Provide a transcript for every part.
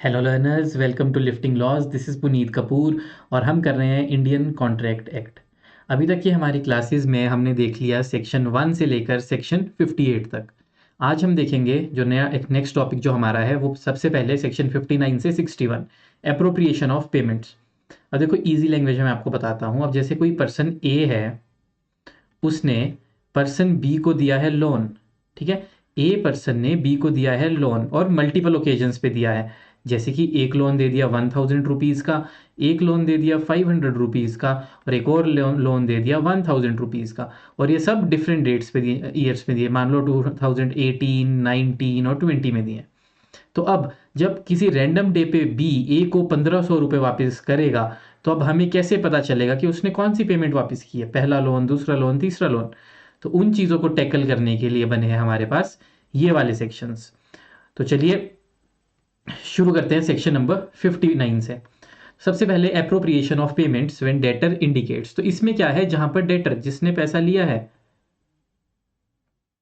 Hello learners, welcome to lifting laws. This is Puneet Kapoor और हम कर रहे हैं इंडियन कॉन्ट्रैक्ट एक्ट। अभी तक की हमारी क्लासेस में हमने देख लिया सेक्शन 1 से लेकर सेक्शन 58 तक। आज हम देखेंगे जो नया एक नेक्स्ट टॉपिक जो हमारा है वो सबसे पहले सेक्शन 59 से 61, अप्रोप्रिएशन ऑफ पेमेंट्स। अब देखो इजी लैंग्वेज में आपको बताता हूँ। अब जैसे कोई पर्सन ए है, उसने पर्सन बी को दिया है लोन। ठीक है, ए पर्सन ने बी को दिया है लोन और मल्टीपल ओकेजन्स पे दिया है। जैसे कि एक लोन दे दिया 1000 रुपीज़ का, एक लोन दे दिया 500 रुपीज़ का, और एक और लोन दे दिया 1000 रुपीज़ का। और ये सब डिफरेंट डेट्स पे दिए, ईयर्स पे दिए। मान लो 2018, 19 और 20 में दिए। तो अब जब किसी रैंडम डे पे बी ए को 1500 रुपये वापस करेगा, तो अब हमें कैसे पता चलेगा कि उसने कौन सी पेमेंट वापस की है, पहला लोन, दूसरा लोन, तीसरा लोन। तो उन चीज़ों को टैकल करने के लिए बने हैं हमारे पास ये वाले सेक्शंस। तो चलिए शुरू करते हैं सेक्शन नंबर 59 से। सबसे पहले appropriation of payments when debtor indicates. तो इसमें क्या है, जहां पर डेटर जिसने पैसा लिया है,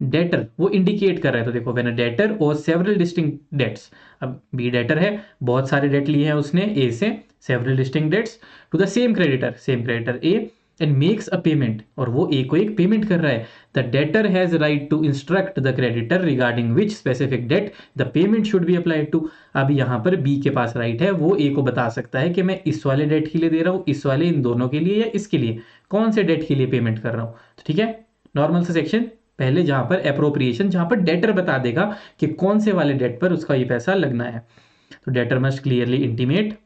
डेटर वो इंडिकेट कर रहा है। तो देखो, when a debtor owes several distinct debts. अब बी डेटर है, बहुत सारे डेट लिए हैं उसने ए से, several distinct debts to the same creditor A, and makes a payment, और वो ए को एक पेमेंट कर रहा है। The debtor has right to instruct the creditor regarding which specific debt the payment should be applied to. अब यहाँ पर बी के पास राइट है, वो ए को बता सकता है कि मैं इस वाले डेट के लिए दे रहा हूँ, इस वाले, इन दोनों के लिए, या इसके लिए कौन से डेट के लिए पेमेंट कर रहा हूँ। तो ठीक है, नॉर्मल सा सेक्शन पहले, जहां पर अप्रोप्रिएशन, जहां पर डेटर बता देगा कि कौन से वाले डेट पर उसका ये पैसा लगना है। तो डेटर मस्ट क्लियरली इंटीमेट,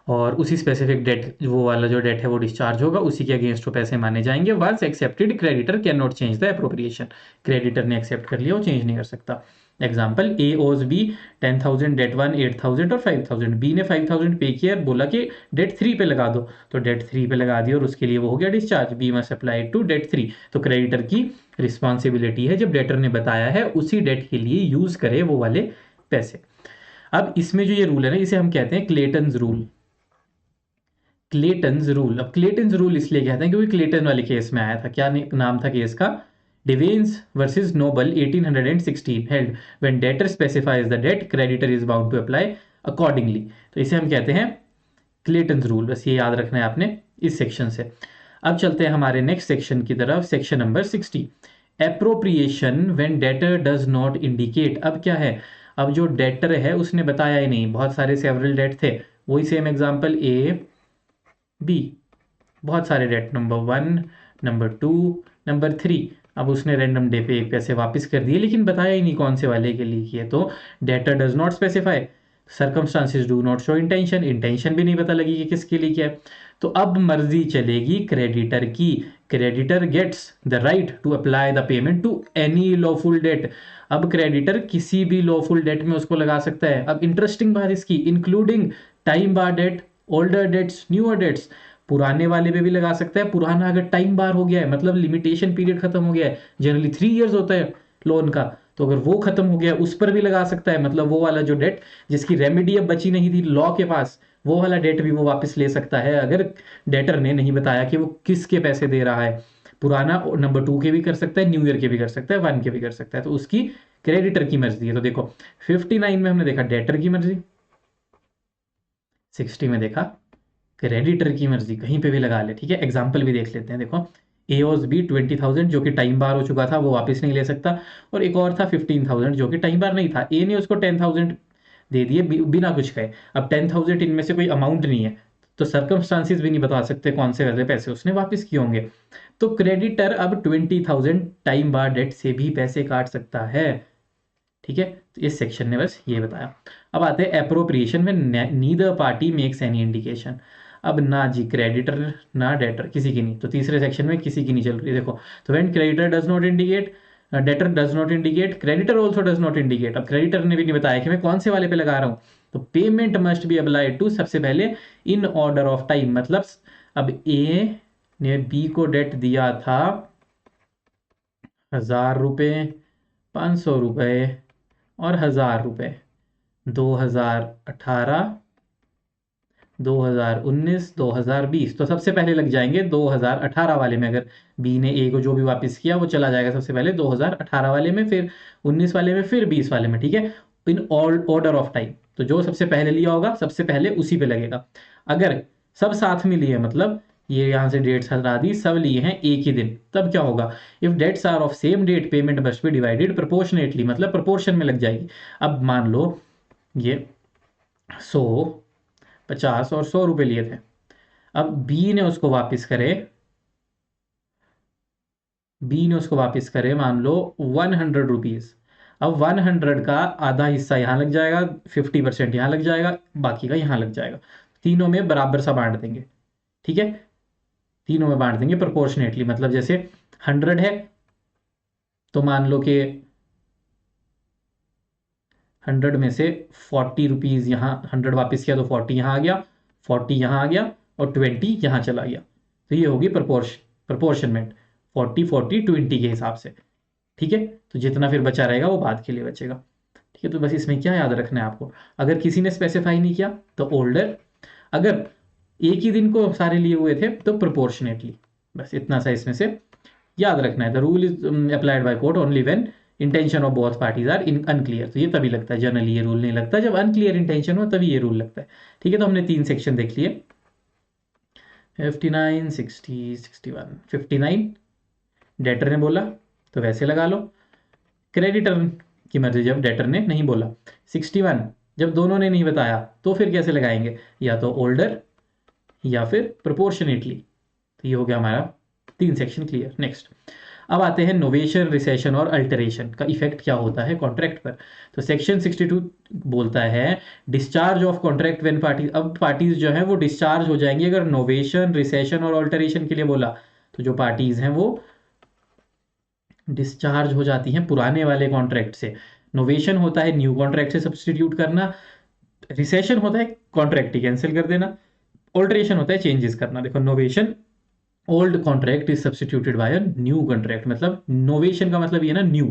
और उसी स्पेसिफिक डेट, वो वाला जो डेट है वो डिस्चार्ज होगा, उसी के अगेंस्ट वो पैसे माने जाएंगे। Once accepted creditor can not change the appropriation. Creditor ने एक्सेप्ट कर लिया, वो चेंज नहीं कर सकता। एग्जाम्पल, ए ओज बी 10,000, डेट 1 8,000 और 5,000। बी ने 5,000 पे किया, बोला कि डेट 3 पे लगा दो, तो डेट 3 पे लगा दी और उसके लिए वो हो गया discharge. B must apply to debt 3। तो क्रेडिटर की रिस्पॉन्सिबिलिटी है, जब डेटर ने बताया है उसी डेट के लिए यूज करे वो वाले पैसे। अब इसमें जो ये रूल है ना, इसे हम कहते हैं क्लेटन्स रूल। क्लेटन्स रूल। अब क्लेटन्स रूल इसलिए कहते हैं क्योंकि क्लेटन वाले केस में आया था। क्या नाम था केस का? Devaynes versus Noble 1816 held when debtor specifies the debt creditor is bound to apply accordingly. तो इसे हम कहते हैं क्लेटन्स रूल। बस ये याद रखना है आपने इस सेक्शन से। अब चलते हैं हमारे नेक्स्ट सेक्शन की तरफ, section number 60, appropriation when debtor does not indicate. अब क्या है, अब जो डेटर है उसने बताया ही नहीं, बहुत सारे सेवरल डेट थे, वही सेम एग्जांपल ए बी, बहुत सारे डेट, नंबर 1, नंबर 2, नंबर 3। अब उसने रैंडम डे पे एक पैसे वापस कर दिए, लेकिन बताया ही नहीं कौन से वाले के लिए किए। तो debtor does not specify, circumstances do not show intention, intention भी नहीं पता लगी कि किसके लिए क्या है। तो अब मर्जी चलेगी क्रेडिटर की। Creditor gets the right to apply the payment to any lawful debt. अब क्रेडिटर किसी भी लॉफुल डेट में उसको लगा सकता है। अब इंटरेस्टिंग बात इसकी, including time barred debt, older debts, newer debts. पुराने वाले पे भी लगा सकता है। पुराना अगर टाइम बार हो गया है, मतलब लिमिटेशन पीरियड खत्म हो गया है, जनरली 3 इयर्स होता है लोन का, तो अगर वो खत्म हो गया उस पर भी लगा सकता है। मतलब वो वाला जो डेट जिसकी रेमेडी अब बची नहीं थी लॉ के पास, वो वाला डेट भी वो वापस ले सकता है, अगर डेटर ने नहीं बताया कि वो किसके पैसे दे रहा है। पुराना नंबर 2 के भी कर सकता है, न्यू ईयर के भी कर सकता है, 1 के भी कर सकता है। तो उसकी क्रेडिटर की मर्जी है। तो देखो 59 में हमने देखा डेटर की मर्जी, 60 में देखा क्रेडिटर की मर्जी, कहीं पे भी लगा ले। ठीक है, एग्जाम्पल भी देख लेते हैं। देखो, ए और बी 20,000 जो कि टाइम बार हो चुका था, वो वापस नहीं ले सकता, और एक और था 15,000 जो कि टाइम बार नहीं था। ए ने उसको 10,000 दे दिए बिना कुछ कहे। अब 10,000 इनमें से कोई अमाउंट नहीं है, तो सर्कमस्टांसिस भी नहीं बता सकते कौन से वाले पैसे उसने वापस किए होंगे। तो क्रेडिटर अब 20,000 टाइम बार डेट से भी पैसे काट सकता है। ठीक है, तो इस सेक्शन ने बस ये बताया। अब आते हैं अप्रोप्रिएशन में neither party makes any indication. अब ना जी क्रेडिटर ना डेटर, किसी की नहीं। तो तीसरे सेक्शन में किसी की नहीं चल रही। देखो, तो when creditor does not indicate, debtor does not indicate, creditor also does not indicate. अब क्रेडिटर ने भी नहीं बताया कि मैं कौन से वाले पे लगा रहा हूँ, तो payment must be applied to, सबसे पहले इन ऑर्डर ऑफ टाइम। मतलब अब ए ने बी को डेट दिया था 1,000 रुपये, 500 रुपये और 1,000 रुपये, 2018, 2019, 2020। तो सबसे पहले लग जाएंगे 2018 वाले में। अगर बी ने ए को जो भी वापस किया वो चला जाएगा सबसे पहले 2018 वाले में, फिर 19 वाले में, फिर 20 वाले में। ठीक है, in all order of time. तो जो सबसे पहले लिया होगा सबसे पहले उसी पे लगेगा। अगर सब साथ में लिए, मतलब ये यहाँ से डेट्स हटा दी, सब लिए हैं एक ही दिन, तब क्या होगा? If debts are of same date payment must be divided proportionately, मतलब प्रोपोर्शन में लग जाएगी। अब मान लो ये 100, 50 और 100 रुपये लिए थे। अब बी ने उसको वापस करे मान लो 100 रुपीज़। अब 100 का आधा हिस्सा यहाँ लग जाएगा, 50% यहाँ लग जाएगा, बाकी का यहाँ लग जाएगा। तीनों में बराबर सा बांट देंगे, ठीक है? तीनों में बांट देंगे प्रोपोर्शनेटली, मतलब जैसे 100 है तो मान लो कि 100 में से 40 रुपीज़ यहाँ, 100 वापस किया तो 40 यहाँ आ गया, 40 यहाँ आ गया और 20 यहाँ चला गया। तो ये होगी प्रोपोर्शनमेंट 40-40-20 के हिसाब से, ठीक है? तो जितना फिर बचा रहेगा वो बाद के लिए बचेगा, ठीक है? तो बस इसमें क्या याद रखना है आपको, अगर किसी ने स्पेसिफाई नहीं किया तो ओल्डर, अगर एक ही दिन को सारे लिए हुए थे तो प्रोपोर्शनेटली। बस इतना सा इसमें से याद रखना है। The rule is applied by court only when intention of both parties are in unclear. तो ये तभी लगता है, जनरली ये रूल नहीं लगता, जब अनक्लियर इंटेंशन हो तभी ये रूल लगता है, ठीक है? तो हमने 3 सेक्शन देख लिए, 59, 60, 61। 59 डेटर ने बोला तो वैसे लगा लो, क्रेडिटर की मर्जी जब डेटर ने नहीं बोला। 61 जब दोनों ने नहीं बताया तो फिर कैसे लगाएंगे, या तो ओल्डर या फिर प्रोपोर्शनेटली। तो ये हो गया हमारा 3 सेक्शन क्लियर। नेक्स्ट, अब आते हैं नोवेशन, रिसेशन और अल्टरेशन का इफेक्ट क्या होता है कॉन्ट्रैक्ट पर। तो सेक्शन 62 बोलता है discharge of contract when party. अब पार्टीज जो है वो डिस्चार्ज हो जाएंगी अगर नोवेशन, रिसेशन और अल्टरेशन के लिए बोला, तो जो पार्टीज हैं वो डिस्चार्ज हो जाती हैं पुराने वाले कॉन्ट्रैक्ट से। नोवेशन होता है न्यू कॉन्ट्रैक्ट से सब्सटीट्यूट करना, रिसेशन होता है कॉन्ट्रैक्ट ही कैंसिल कर देना, ऑल्टरेशन होता है चेंजेस करना। देखो, novation old contract is substituted by a new contract, मतलब नोवेशन का मतलब ये ना न्यू,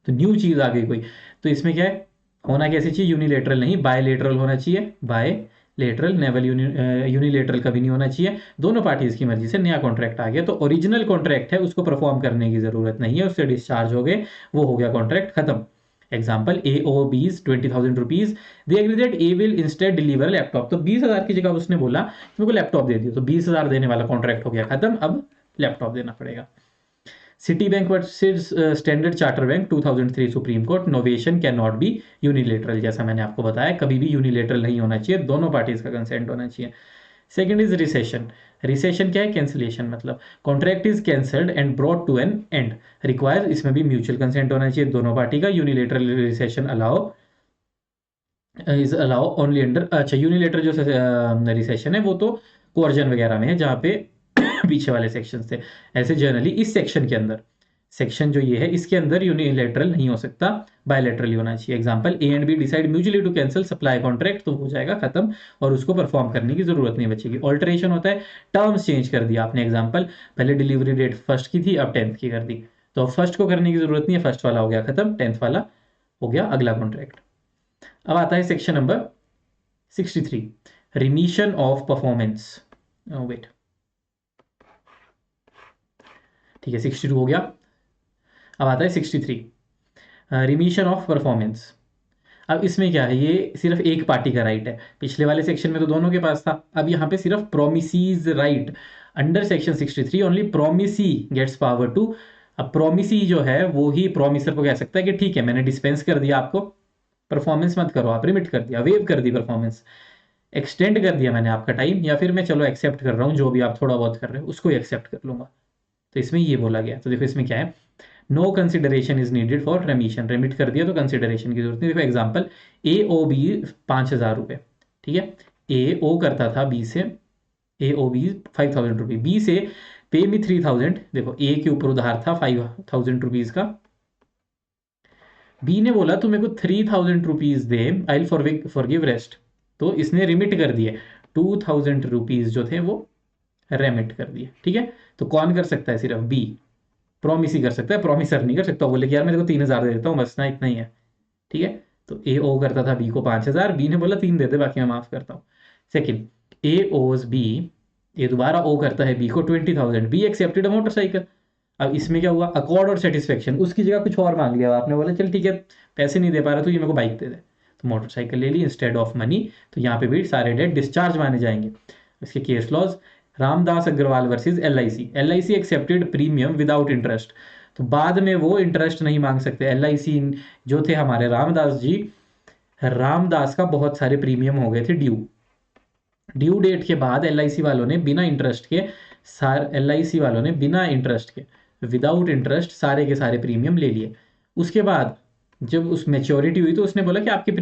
तो न्यू चीज आ गई कोई। तो इसमें क्या है, होना कैसी चाहिए, यूनिलेटरल नहीं बायलेटरल होना चाहिए, बायलेटरल, नेवल यूनिलेटरल कभी नहीं होना चाहिए। दोनों पार्टीज की मर्जी से नया कॉन्ट्रैक्ट आ गया तो ओरिजिनल कॉन्ट्रैक्ट है उसको परफॉर्म करने की जरूरत नहीं है, उससे डिस्चार्ज हो गए, वो हो गया कॉन्ट्रैक्ट खत्म। Example, A owes B 20,000 rupees, they agree that A will instead deliver laptop. तो 20,000 की जगह उसने बोला मेरे को लैपटॉप दे दियो, तो 20,000 देने वाला कॉन्ट्रैक्ट हो गया खत्म, अब लैपटॉप देना पड़ेगा। City bank versus standard charter bank 2003 supreme court, novation can not B unilateral. जैसा मैंने आपको बताया कभी भी यूनिलेटरल नहीं होना चाहिए, दोनों पार्टीज का कंसेंट होना चाहिए। Second is recession. रिसेशन क्या है, कैंसिलेशन, मतलब contract is cancelled and brought to an end, require, इसमें भी म्यूचुअल कंसेंट होना चाहिए दोनों पार्टी का। Unilateral rescission allow is allow only under, अच्छा यूनिलेटरल जो रिसेशन है वो तो कोर्जन वगैरह में है जहाँ पे पीछे वाले सेक्शन थे। ऐसे जनरली इस सेक्शन के अंदर, सेक्शन जो ये है इसके अंदर यूनिलेटरल नहीं हो सकता, बायलेटरल होना चाहिए। Example, A and be decide mutually to cancel supply contract, तो हो जाएगा खत्म और उसको परफॉर्म करने की जरूरत नहीं बचेगी। ऑल्टरेशन होता है टर्म्स चेंज कर दिया आपने, एग्जांपल पहले डिलीवरी डेट 1st की थी अब 10th की कर दी, तो 1st को करने की जरूरत नहीं है, 1st वाला हो गया खत्म, 10th वाला हो गया अगला कॉन्ट्रैक्ट। अब आता है section number 63, remission of performance. Wait, ठीक है 62 हो गया। अब आता है 63, रिमिशन ऑफ परफॉर्मेंस। अब इसमें क्या है, ये सिर्फ एक पार्टी का राइट है, पिछले वाले सेक्शन में तो दोनों के पास था, अब यहाँ पे सिर्फ promisees right. Under section 63 only promisee gets power to, अब प्रोमिसी जो है वो ही प्रोमिसर को कह सकता है कि ठीक है मैंने डिस्पेंस कर दिया आपको, परफॉर्मेंस मत करो, आप रिमिट कर दिया, वेव कर दी परफॉर्मेंस, एक्सटेंड कर दिया मैंने आपका टाइम, या फिर मैं चलो एक्सेप्ट कर रहा हूँ जो भी आप थोड़ा बहुत कर रहे हो उसको ही एक्सेप्ट कर लूंगा। तो इसमें ये बोला गया। तो देखो इसमें क्या है, no consideration is needed for remission, remit कर दिया तो कंसिडरेशन की जरूरत नहीं। देखो एग्जांपल, ए ओ बी 5,000 रुपये, ठीक है, ए ओ करता था बी से, ए ओ बी 5,000 रुपये, बी से पे मी 3,000, देखो ए के ऊपर उधार था 5,000 रुपीज का, बी ने बोला तू मेरे को 3,000 rupees they, I forgive rest, तो इसने रिमिट कर दिए 2,000 रुपीज जो थे वो रेमिट कर दिए, ठीक है। तो कौन कर सकता है, सिर्फ बी, प्रॉमिस ही कर सकता है, प्रॉमिसर नहीं कर सकता, बोले कि यार मेरे को 3,000 दे देता हूँ बस ना, इतना ही है, ठीक है। तो ए ओ करता था बी को 5,000, बी ने बोला 3 दे दे बाकी मैं माफ करता हूँ। सेकेंड, ए ओज बी, ये दोबारा ओ करता है बी को 20,000, बी एक्सेप्टेड अ मोटरसाइकिल। अब इसमें क्या हुआ, अकॉर्ड और सेटिस्फेक्शन, उसकी जगह कुछ और मांग लिया आपने, बोला चल ठीक है पैसे नहीं दे पा रहा तो ये मेरे को बाइक दे दे, तो मोटरसाइकिल ले ली इंस्टेड ऑफ मनी, तो यहाँ पे भी सारे डेट डिस्चार्ज माने जाएंगे। इसके case laws, Ramdas Agarwal versus LIC। LIC accepted premium without interest, तो बाद में वो इंटरेस्ट नहीं मांग सकते। LIC जो थे हमारे रामदास जी, रामदास का बहुत सारे प्रीमियम हो गए थे ड्यू डेट के बाद LIC वालों ने बिना इंटरेस्ट के LIC वालों ने बिना इंटरेस्ट के विदाउट इंटरेस्ट सारे के सारे प्रीमियम ले लिए। उसके बाद जब उस मेच्योरिटी हुई तो उसने बोला कि आपके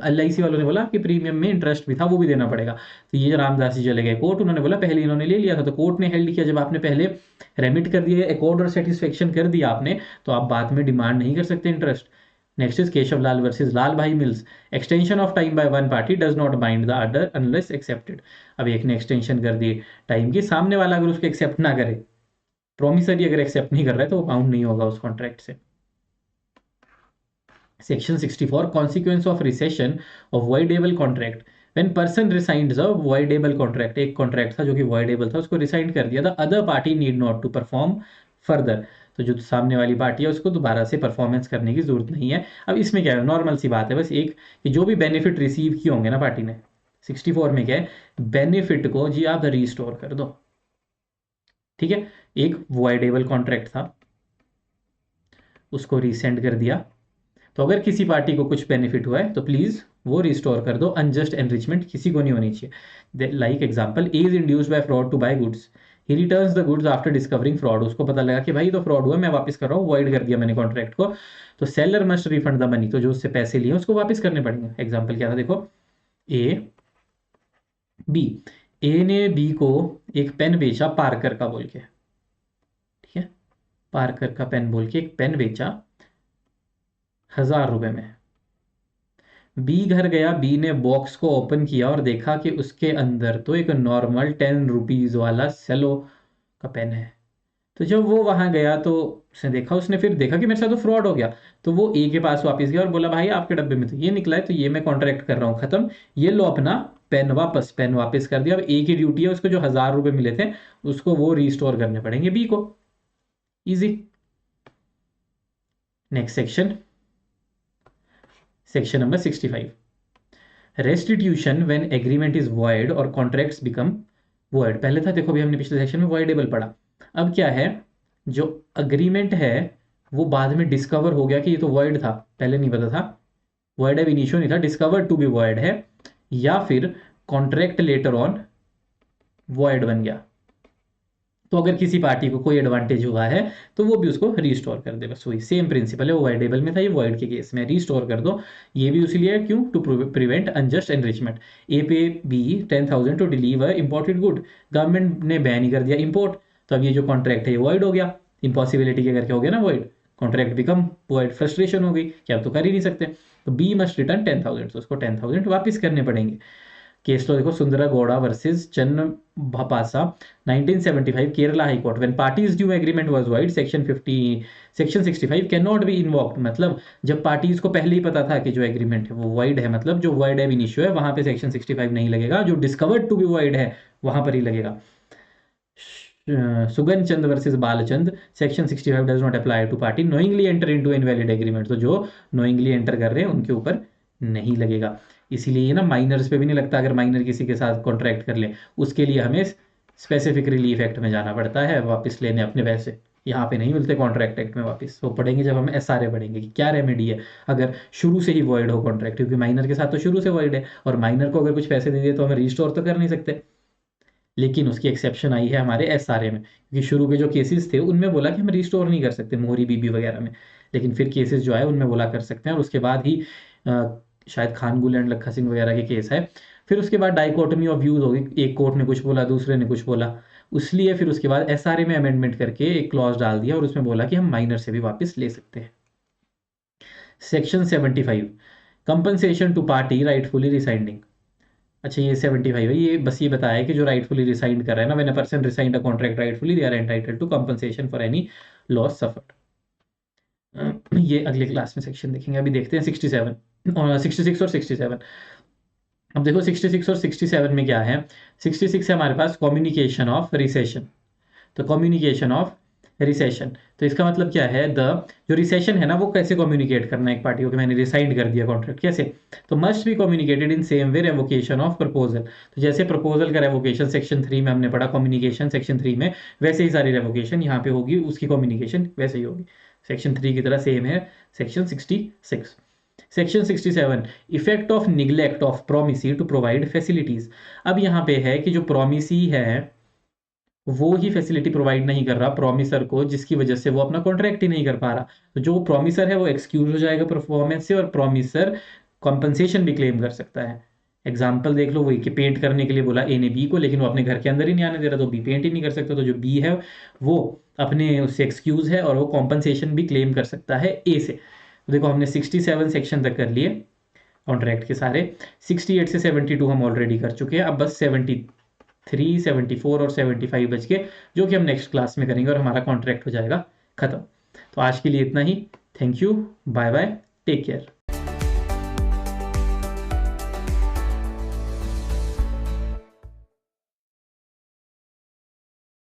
LIC वालों ने बोला आपके प्रीमियम में इंटरेस्ट भी था, वो भी देना पड़ेगा। तो ये रामदास जी चले गए कोर्ट, उन्होंने बोला पहले इन्होंने ले लिया था, तो कोर्ट ने हेल्ड किया जब आपने पहले रेमिट कर दिया, अकॉर्ड और सेटिस्फेक्शन कर दिया आपने, तो आप बाद में डिमांड नहीं कर सकते interest. Next is Keshav Lal versus Lal Bhai mills. Extension of time by one party does not bind the other unless accepted. अब एक ने एक्सटेंशन कर दी टाइम की, सामने वाला अगर उसको एक्सेप्ट ना करे, प्रोमिसरी अगर एक्सेप्ट नहीं कर रहा है, तो वो बाउंड नहीं होगा उस कॉन्ट्रैक्ट से। Section 64 consequence of rescission of voidable contract. When person rescinds a voidable contract, एक कॉन्ट्रैक्ट था जो कि वॉइडेबल था, उसको रिसाइंड कर दिया, the other party need not to perform further. तो जो सामने वाली पार्टी है उसको दोबारा से परफॉर्मेंस करने की जरूरत नहीं है। अब इसमें क्या है, नॉर्मल सी बात है बस एक, कि जो भी बेनिफिट रिसीव किए होंगे ना पार्टी ने, 64 में क्या है, बेनिफिट को जी आप रिस्टोर कर दो। ठीक है, एक वॉइडेबल कॉन्ट्रैक्ट था, उसको रीसेंड कर दिया, तो अगर किसी पार्टी को कुछ बेनिफिट हुआ है तो प्लीज वो रिस्टोर कर दो। अनजस्ट एनरिचमेंट किसी को नहीं होनी चाहिए। Like example, A is induced by fraud to buy goods, he returns the goods after discovering fraud. उसको पता लगा कि भाई तो फ्रॉड हुआ, मैं वापस कर रहा हूँ, वॉइड कर दिया मैंने कॉन्ट्रैक्ट को, तो seller must refund the money, तो जो उससे पैसे लिए उसको वापस करने पड़ेंगे। एग्जाम्पल क्या था देखो, ए बी, ए ने बी को एक पेन बेचा पार्कर का बोल के, ठीक है, पार्कर का पेन बोल के एक पेन बेचा 1000 रुपए में। बी घर गया, बी ने बॉक्स को ओपन किया और देखा कि उसके अंदर तो एक नॉर्मल 10 रुपीज वाला सेलो का पेन है। तो जब वो वहां गया तो उसने देखा, उसने फिर देखा कि मेरे साथ तो फ्रॉड हो गया, तो वो ए के पास वापस गया और बोला भाई आपके डब्बे में तो ये निकला है, तो ये मैं कॉन्ट्रैक्ट कर रहा हूँ, खत्म, ये लो अपना पेन वापस कर दिया। अब ए की ड्यूटी है, उसको जो 1000 रुपए मिले थे उसको वो रिस्टोर करने पड़ेंगे बी को। Easy. Next section, section number 65, restitution when agreement is void और कॉन्ट्रैक्ट्स बिकम वॉइड। पहले था देखो, अभी हमने पिछले सेक्शन में वॉइडेबल पढ़ा। अब क्या है, जो अग्रीमेंट है वो बाद में डिस्कवर हो गया कि ये तो वॉइड था, पहले नहीं पता था, वॉइड अब इनिशियो नहीं था, डिस्कवर टू बी वॉइड है, या फिर कॉन्ट्रैक्ट लेटर ऑन वॉइड बन गया। तो अगर किसी पार्टी को कोई एडवांटेज हुआ है तो वो भी उसको रिस्टोर कर दे, बस वही सेम प्रिंसिपल है, वो वॉइडेबल में था, ये वॉइड के केस में रिस्टोर कर दो। ये भी उसीलिए क्यों, to prevent unjust enrichment. A pay B 10,000 to deliver imported good, government ने बैन ही कर दिया इंपोर्ट, तो अब ये जो कॉन्ट्रैक्ट है ये वॉइड हो गया, इम्पॉसिबिलिटी के करके हो गया ना void, contract become void, frustration हो गई कि अब तो कर ही नहीं सकते, तो बी मस्ट रिटर्न 10,000, तो उसको 10,000 वापस करने पड़ेंगे। केस तो देखो, सुंदरा Gowda versus Channa Bhapasa 1975 Kerala high court. When parties due agreement was void, section 65 can not be invoked. मतलब जब पार्टीज को पहले ही पता था कि जो एग्रीमेंट है वो वाइड है, मतलब जो वाइड है इनिशियो है, वहां पे सेक्शन 65 नहीं लगेगा, जो डिस्कवर्ड टू बी वाइड है वहां पर ही लगेगा। Sugan Chand versus Balchand, section 65 does not apply to party knowingly enter into invalid agreement, तो जो नोइंगली एंटर कर रहे हैं उनके ऊपर नहीं लगेगा। इसीलिए ये ना माइनर्स पे भी नहीं लगता, अगर माइनर किसी के साथ कॉन्ट्रैक्ट कर ले, उसके लिए हमें स्पेसिफिक रिलीफ एक्ट में जाना पड़ता है वापस लेने अपने पैसे, यहाँ पे नहीं मिलते कॉन्ट्रैक्ट एक्ट में वापस। वो पढ़ेंगे जब हम SRA पढ़ेंगे कि क्या रेमेडी है अगर शुरू से ही वॉइड हो कॉन्ट्रैक्ट, क्योंकि माइनर के साथ तो शुरू से वॉइड है, और माइनर को अगर कुछ पैसे दे दिए तो हमें रिस्टोर तो कर नहीं सकते। लेकिन उसकी एक्सेप्शन आई है हमारे SRA में, क्योंकि शुरू के जो केसेस थे उनमें बोला कि हम रिस्टोर नहीं कर सकते, मोहरी बीबी वगैरह में, लेकिन फिर केसेस जो है उनमें बोला कर सकते हैं, और उसके बाद ही शायद खानगुल एंड लखा सिंह वगैरह के केस है, फिर उसके बाद डाइकोटमी ऑफ व्यूज होगी, एक कोर्ट ने कुछ बोला दूसरे ने कुछ बोला, इसलिए फिर उसके बाद SRA में अमेंडमेंट करके एक क्लॉज डाल दिया और उसमें बोला कि हम माइनर से भी वापस ले सकते हैं। Section 75 compensation to party rightfully rescinding. अच्छा ये 75 है, ये बस ये बताया है कि जो राइटफुली रिसाइंड कर रहा है ना, when a person rescind a contract rightfully they are entitled to compensation for any loss suffered. ये अगले क्लास में सेक्शन देखेंगे, अभी देखते हैं 67 और 66 और 67। अब देखो 66 और 67 में क्या है, 66 है हमारे पास कम्युनिकेशन ऑफ रिसेशन, तो कम्युनिकेशन ऑफ रिसेशन। तो इसका मतलब क्या है, द जो रिसेशन है ना वो कैसे कम्युनिकेट करना है एक पार्टी को, कि मैंने रिसाइंड कर दिया कॉन्ट्रैक्ट, कैसे, तो must be communicated in same way revocation of proposal. तो जैसे प्रपोजल का रेवोकेशन सेक्शन 3 में हमने पढ़ा, कम्युनिकेशन सेक्शन 3 में, वैसे ही सारी रेवोकेशन यहाँ पे होगी, उसकी कम्युनिकेशन वैसे ही होगी, सेक्शन 3 की तरह सेम है section 66। Section 67, effect of neglect of promisee to provide facilities. अब यहाँ पे है कि जो प्रोमिसी है वो ही फैसिलिटी प्रोवाइड नहीं कर रहा प्रॉमिसर को, जिसकी वजह से वो अपना कॉन्ट्रैक्ट ही नहीं कर पा रहा, तो जो प्रॉमिसर है वो एक्सक्यूज हो जाएगा परफॉर्मेंस से, और प्रॉमिसर कॉम्पनसेशन भी क्लेम कर सकता है। एग्जाम्पल देख लो, वही कि पेंट करने के लिए बोला ए ने बी को, लेकिन वो अपने घर के अंदर ही नहीं आने दे रहा, तो बी पेंट ही नहीं कर सकता, तो जो बी है वो अपने उससे एक्सक्यूज है और वो कॉम्पनसेशन भी क्लेम कर सकता है ए से। तो देखो हमने 67 सेक्शन तक कर लिए कॉन्ट्रैक्ट के सारे, 68 से 72 हम ऑलरेडी कर चुके हैं, अब बस 73, 74 और 75 बच के, जो कि हम नेक्स्ट क्लास में करेंगे और हमारा कॉन्ट्रैक्ट हो जाएगा खत्म। तो आज के लिए इतना ही। Thank you, bye bye, take care.